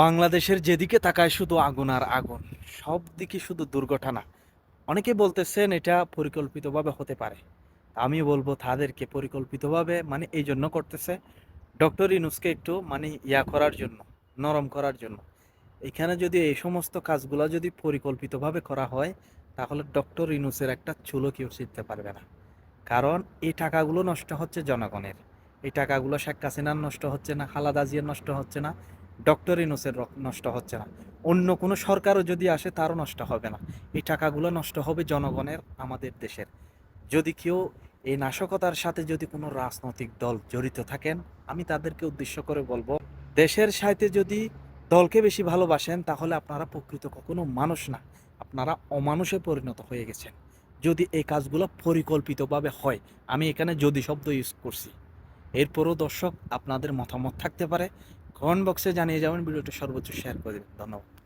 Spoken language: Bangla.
বাংলাদেশের যেদিকে তাকায় শুধু আগুন আর আগুন, সব দিকে শুধু দুর্ঘটনা। অনেকে বলতেছেন এটা পরিকল্পিতভাবে হতে পারে। আমি বলবো তাদেরকে পরিকল্পিতভাবে মানে এই জন্য করতেছে, ডক্টর ইউনূসকে একটু মানে করার জন্য, নরম করার জন্য। এখানে যদি এই সমস্ত কাজগুলো যদি পরিকল্পিতভাবে করা হয়, তাহলে ডক্টর ইউনূসের একটা চুলও কেউ ছিঁড়তে পারবে না। কারণ এই টাকাগুলো নষ্ট হচ্ছে জনগণের। এই টাকাগুলো শেখ হাসিনার নষ্ট হচ্ছে না, খালেদা জিয়ার নষ্ট হচ্ছে না, ডক্টর ইউনূসের নষ্ট হচ্ছে না। অন্য কোনো সরকারও যদি আসে তারও নষ্ট হবে না। এই টাকাগুলো নষ্ট হবে জনগণের, আমাদের দেশের। যদি কেউ এই নাশকতার সাথে যদি কোনো রাজনৈতিক দল জড়িত থাকেন, আমি তাদেরকে উদ্দেশ্য করে বলবো, দেশের সাথে যদি দলকে বেশি ভালোবাসেন তাহলে আপনারা প্রকৃত কখনো মানুষ না, আপনারা অমানুষে পরিণত হয়ে গেছেন। যদি এই কাজগুলো পরিকল্পিতভাবে হয়, আমি এখানে যদি শব্দ ইউজ করছি। এরপরও দর্শক আপনাদের মতামত থাকতে পারে, কমেন্ট বক্সে জানিয়ে যাবেন, ভিডিওটা সর্বোচ্চ শেয়ার করে দেবেন। ধন্যবাদ।